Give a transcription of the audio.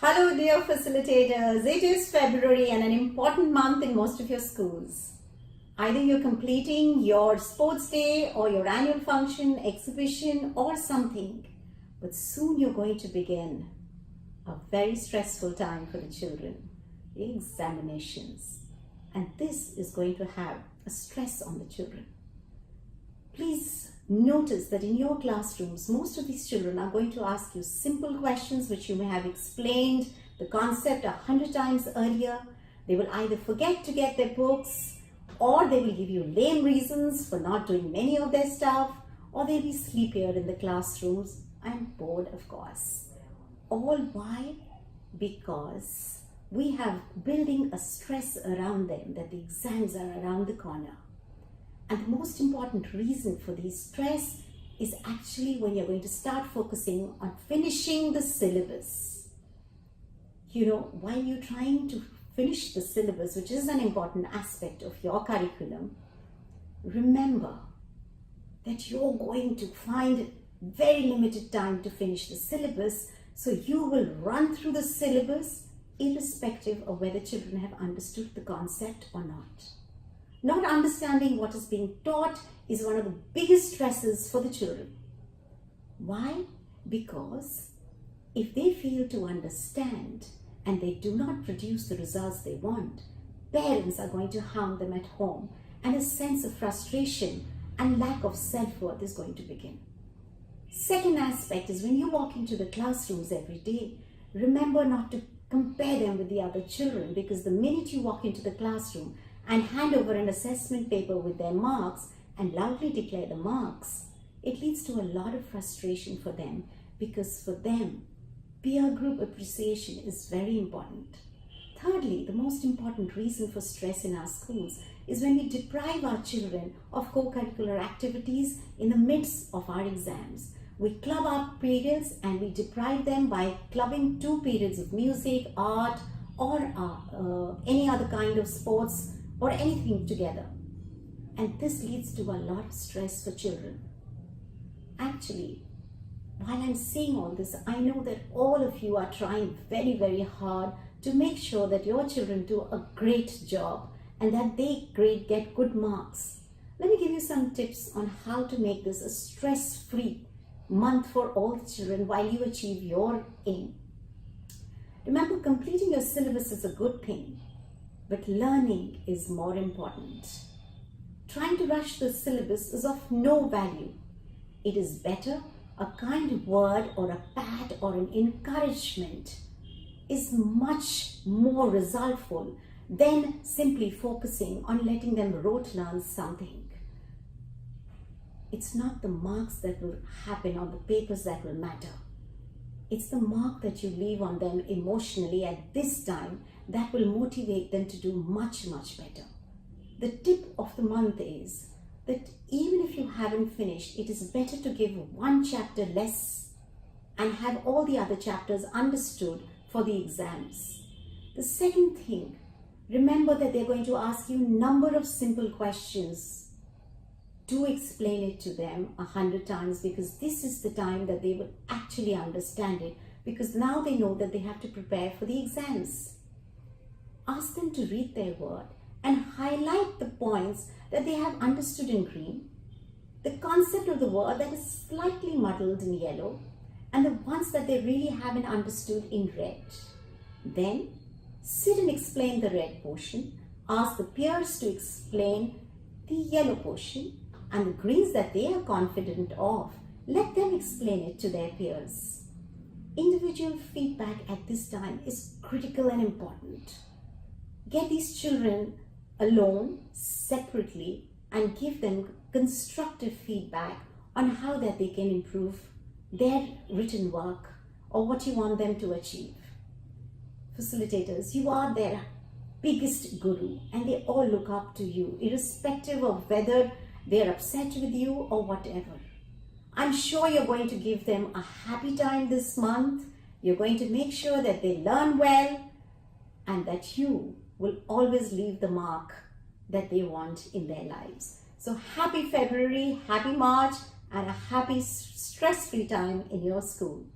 Hello dear facilitators, it is February and an important month in most of your schools. Either you're completing your sports day or your annual function, exhibition or something. But soon you're going to begin a very stressful time for the children, the examinations. And this is going to have a stress on the children. Please notice that in your classrooms, most of these children are going to ask you simple questions which you may have explained the concept 100 times earlier. They will either forget to get their books, or they will give you lame reasons for not doing many of their stuff, or they'll be sleepier in the classrooms and bored, of course. All why? Because we have building a stress around them that the exams are around the corner. And the most important reason for this stress is actually when you're going to start focusing on finishing the syllabus. You know, while you're trying to finish the syllabus, which is an important aspect of your curriculum, remember that you're going to find very limited time to finish the syllabus, so you will run through the syllabus irrespective of whether children have understood the concept or not. Not understanding what is being taught is one of the biggest stresses for the children. Why? Because if they fail to understand and they do not produce the results they want, parents are going to harm them at home, and a sense of frustration and lack of self-worth is going to begin. Second aspect is when you walk into the classrooms every day, remember not to compare them with the other children, because the minute you walk into the classroom and hand over an assessment paper with their marks and loudly declare the marks, it leads to a lot of frustration for them, because for them, peer group appreciation is very important. Thirdly, the most important reason for stress in our schools is when we deprive our children of co-curricular activities in the midst of our exams. We club our periods and we deprive them by clubbing 2 periods of music, art, or any other kind of sports or anything together. And this leads to a lot of stress for children. Actually, while I'm saying all this, I know that all of you are trying very, very hard to make sure that your children do a great job and that they get good marks. Let me give you some tips on how to make this a stress-free month for all the children while you achieve your aim. Remember, completing your syllabus is a good thing, but learning is more important. Trying to rush the syllabus is of no value. It is better a kind word or a pat or an encouragement is much more resultful than simply focusing on letting them rote learn something. It's not the marks that will happen on the papers that will matter. It's the mark that you leave on them emotionally at this time that will motivate them to do much, much better. The tip of the month is that even if you haven't finished, it is better to give 1 chapter less and have all the other chapters understood for the exams. The second thing, remember that they're going to ask you a number of simple questions. Do explain it to them 100 times, because this is the time that they will actually understand it, because now they know that they have to prepare for the exams. Ask them to read their word and highlight the points that they have understood in green, the concept of the word that is slightly muddled in yellow, and the ones that they really haven't understood in red. Then sit and explain the red portion, ask the peers to explain the yellow portion, and the greens that they are confident of, let them explain it to their peers. Individual feedback at this time is critical and important. Get these children alone, separately, and give them constructive feedback on how that they can improve their written work or what you want them to achieve. Facilitators, you are their biggest guru and they all look up to you, irrespective of whether they're upset with you or whatever. I'm sure you're going to give them a happy time this month. You're going to make sure that they learn well and that you will always leave the mark that they want in their lives. So happy February, happy March, and a happy stress-free time in your school.